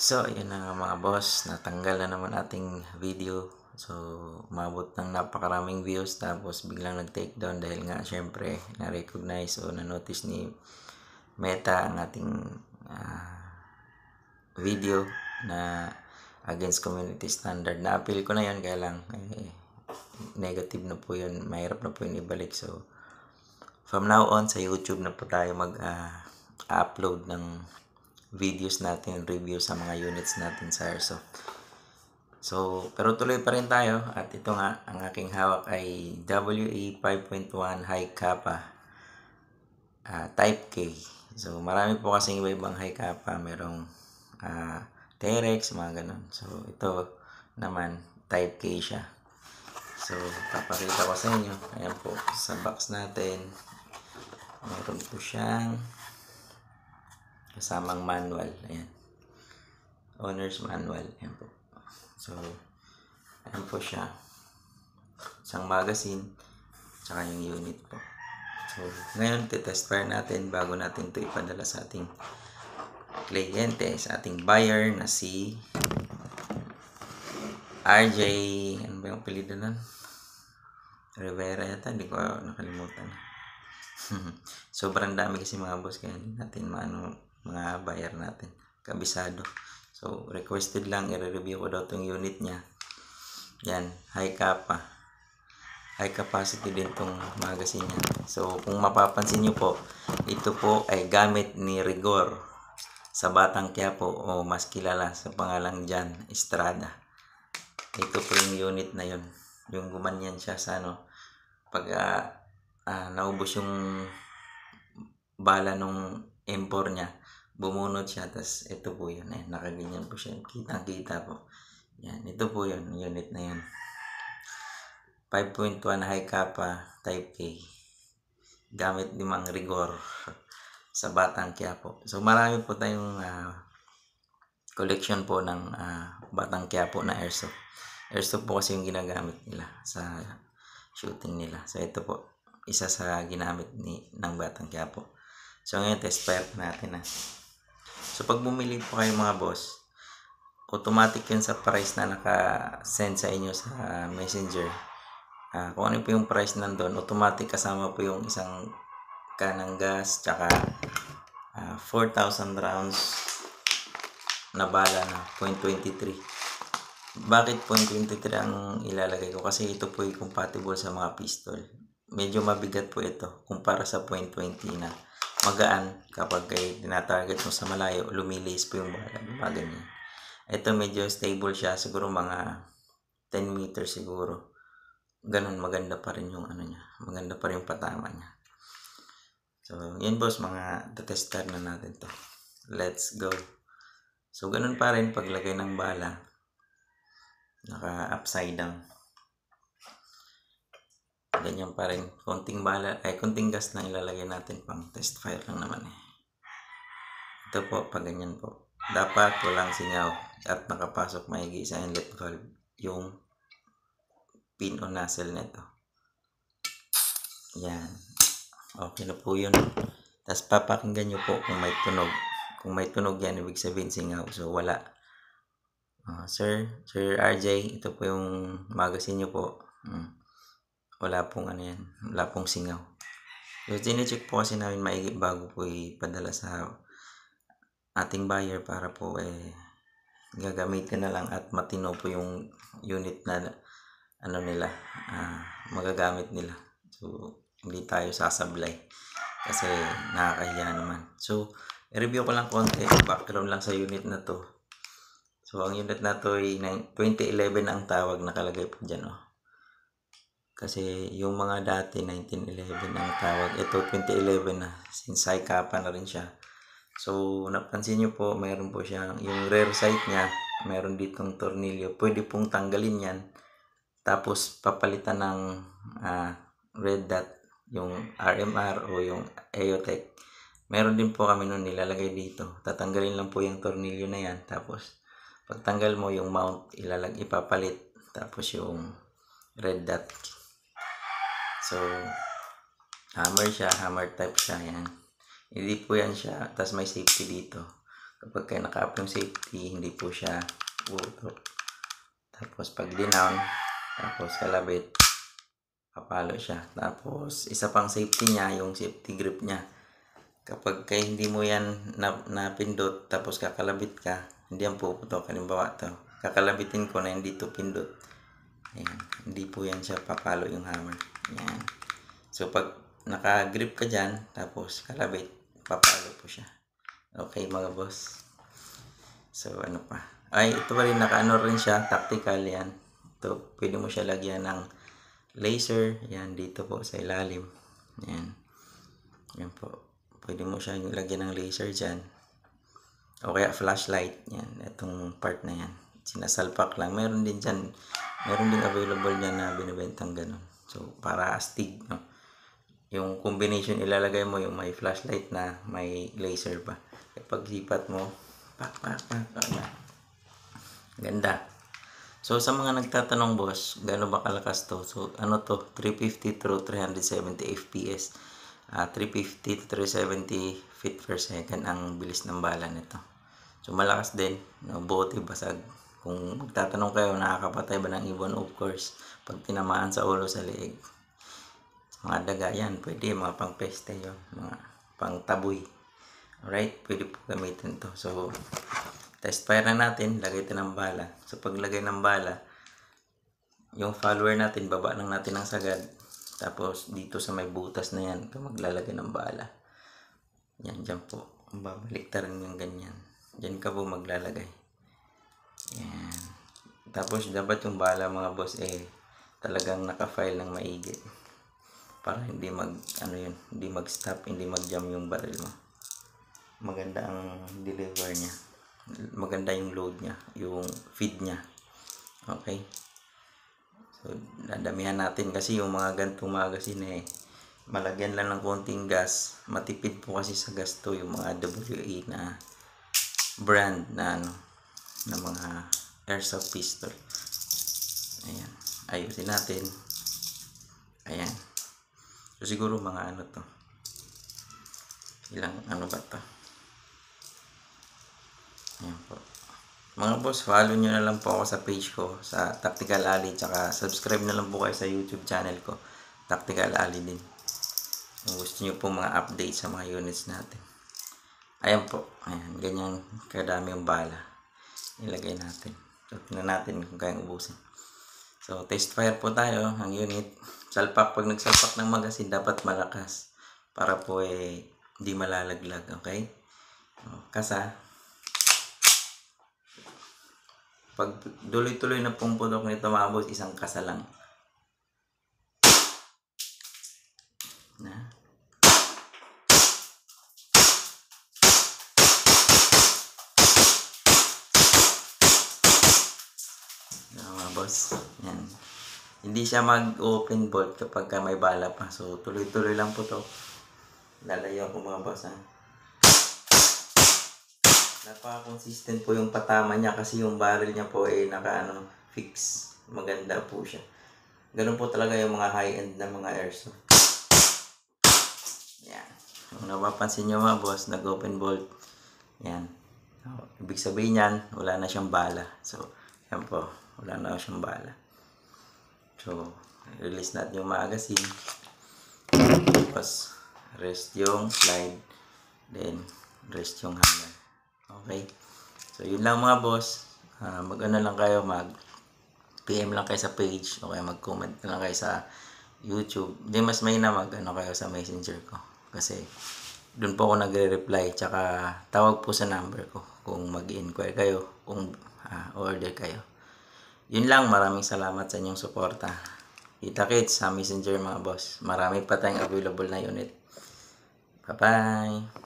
So, ayun na nga mga boss, natanggal na naman ating video. So, umabot ng napakaraming views tapos biglang nag-take down dahil nga syempre na-recognize o na-notice ni Meta ang ating video na against community standard. Na-appeal ko na yun kaya lang negative na po yun, mahirap na po yun ibalik. So, from now on sa YouTube na po tayo mag-upload ng videos natin, review sa mga units natin sa Airsoft. So, pero tuloy pa rin tayo at ito nga, ang aking hawak ay WA 5.1 High Kappa Type K. So, marami po kasing iba-ibang High Kappa, merong Terex, mga ganun. So, ito naman, Type K siya. So, papakita ko sa inyo. Ayan po, sa box natin, meron po siyang kasamang manual. Ayan. Owner's manual. Ayan po. So, ayan po siya. Isang magazine. Tsaka yung unit po. So, ngayon, test fire natin bago natin ito ipadala sa ating kliyente, sa ating buyer na si RJ. Ano ba yung apelido nun? Rivera yata. Hindi ko nakalimutan. Sobrang dami kasi mga boss, kaya hindi natin mga buyer natin kabisado. So requested lang, i-review ko daw itong unit niya. Yan, high kappa, high capacity din itong magazine niya. So kung mapapansin nyo po, ito po ay gamit ni Rigor sa Batang Quiapo o mas kilala sa pangalang Jan Estrada. Ito po yung unit na yun, yung gumanyan siya sa pag naubos yung bala nung M4 niya, bumunot siya, tas ito po yun, nakaganyan po siya, kitang-kita po. Yan, ito po yun, unit na yun. 5.1 High Kappa Type K. Gamit ni Mang Rigor sa Batang Quiapo. So marami po tayong collection po ng Batang Quiapo na Airsoft. Airsoft po kasi yung ginagamit nila sa shooting nila. So ito po, isa sa ginamit ng Batang Quiapo. So ngayon, test fire natin na. So pag bumili po kayo mga boss, automatic yun sa price na naka-send sa inyo sa messenger. Kung ano po yung price nandun, automatic kasama po yung isang kanang gas, tsaka 4,000 rounds na bala na .23. Bakit .23 ang ilalagay ko? Kasi ito po ay compatible sa mga pistol. Medyo mabigat po ito kumpara sa .20 na magaan. Kapag kayo tinatarget mo sa malayo, lumilis po yung bala, gumaganyan. Ito medyo stable siya, siguro mga 10 meters siguro. Ganun, maganda pa rin yung niya, maganda pa rin yung patama niya. So yun boss, mga tester na natin to. Let's go. So ganun pa rin paglagay ng bala, naka upside down, ganyan pa rin. Konting gas lang ilalagay natin, pang test fire lang naman Ito po, pag ganyan po, dapat walang singaw at nakapasok maigi sa inlet valve yung pin o nozzle nito. Yan, okay na po yun. Tapos papakinggan nyo po kung may tunog. Kung may tunog yan, ibig sabihin singaw. So wala. Sir RJ, ito po yung magazine nyo po. Wala pong yan, wala pong singaw. So chinecheck po kasi namin maigi bago po ipadala sa ating buyer para po gagamitin na lang at matino po yung unit na nila, magagamit nila. So hindi tayo sasablay kasi nakakahiya naman. So i-review ko lang konti, background lang sa unit na to. So ang unit na to ay 2011 ang tawag, nakalagay po dyan kasi yung mga dati 1911 ang tawag, ito 2011 na, since high kappa na rin siya. So napansin nyo po, mayroon po siyang yung rear sight nya, mayroon ditong tornilyo, pwede pong tanggalin yan tapos papalitan ng red dot, yung RMR o yung EOTech. Meron din po kami nun nilalagay dito, tatanggalin lang po yung tornilyo na yan, tapos pagtanggal mo yung mount, ipapalit, tapos yung red dot. So hammer siya, hammer type siya, yan. Hindi po yan siya, tapos may safety dito. Kapag kayo naka-up yung safety, hindi po siya uutot. Tapos pag dinown, tapos kalabit, papalo siya. Tapos isa pang safety niya, yung safety grip niya. Kapag kayo hindi mo yan napindot, tapos kakalabit ka, hindi yan puputok. Halimbawa to, kakalabitin ko na hindi to pindot. Ayan, hindi po yan siya papalo yung hammer. Ayan. So pag naka-grip ka dyan, tapos kalabit, papalo po siya. Okay mga boss. So ano pa? Ay, ito pa rin, naka-ano rin siya, tactical yan. Ito, pwede mo siya lagyan ng laser. Yan, dito po sa ilalim. Yan. Yan po. Pwede mo siya lagyan ng laser dyan. O kaya flashlight. Yan, itong part na yan. Sinasalpak lang. Meron din dyan, meron din available dyan na binibentang ganun. So, para astig, no? Yung combination ilalagay mo, yung may flashlight na may laser pa. Kapag sipat mo, pak. Ganda. So, sa mga nagtatanong, boss, gaano ba kalakas to? So, ano to? 350 through 370 FPS. 350 to 370 feet per second ang bilis ng bala nito. So, malakas din. No, bote, basag. Kung magtatanong kayo, nakakapatay ba ng ibon? Of course. Pag tinamaan sa ulo, sa leeg. Mga daga yan, pwede. Mga pang peste yun. Mga pang taboy. Alright? Pwede po gamitin to. So, test fire na natin. Lagay ito ng bala. So, paglagay ng bala, yung follower natin, baba lang natin ng sagad. Tapos, dito sa may butas na yan, ito maglalagay ng bala. Yan, dyan po. Babalik ta rin yung ganyan. Dyan ka po maglalagay. Yan. Tapos, dapat yung bala, mga boss, talagang naka-file ng maigi. Para hindi hindi mag-stop, hindi mag-jam yung barrel mo. Maganda ang deliver niya. Maganda yung load niya, yung feed niya. Okay? So, dadamihan natin kasi yung mga ganitong magazine malagyan lang ng konting gas. Matipid po kasi sa gas to yung mga WA na brand na na mga airsoft pistol. Ayan. Ayusin natin. Ayan. So, siguro mga to. Ilang ba to? Ayan po. Mga boss, follow nyo na lang po ako sa page ko, sa Tactical Alley, tsaka subscribe na lang po kayo sa YouTube channel ko, Tactical Alley din. Kung gusto nyo po mga update sa mga units natin. Ayan po, ayan, ganyan kadami yung bala. Ilagay natin. So, tingnan natin kung kayang ubusin. So, test fire po tayo, ang unit. Salpak, pag nagsalpak ng magazine, dapat malakas. Para po hindi malalaglag, okay? Kasa. Pag tuloy-tuloy na pong putok nito, mga boss, isang kasa lang. Na. Mga boss, yan. Hindi siya mag-open bolt kapag may bala pa. So, tuloy-tuloy lang po to. Lalayo ako, mga boss, ha. Napaka-consistent po yung patama niya kasi yung barrel niya po fix. Maganda po siya. Ganun po talaga yung mga high-end na mga airsoft. Yan. Kung napapansin nyo, mga boss, nag-open bolt. Yan. Ibig sabihin yan, wala na siyang bala. So, yan po. Wala na siyang bala. So, release natin yung magazine. Tapos, rest yung slide. Then, rest yung hammer. Okay. So, yun lang, mga boss. Mag-ano lang kayo, mag-PM lang kayo sa page. O kaya mag-comment lang kayo sa YouTube. Di mas may na mag-ano kayo sa messenger ko. Kasi, doon po ako nagre-reply. Tsaka, tawag po sa number ko. Kung mag-inquire kayo. Kung order kayo. Yun lang. Maraming salamat sa inyong suporta. Kita-kits sa messenger, mga boss. Marami pa tayong available na unit. Bye-bye.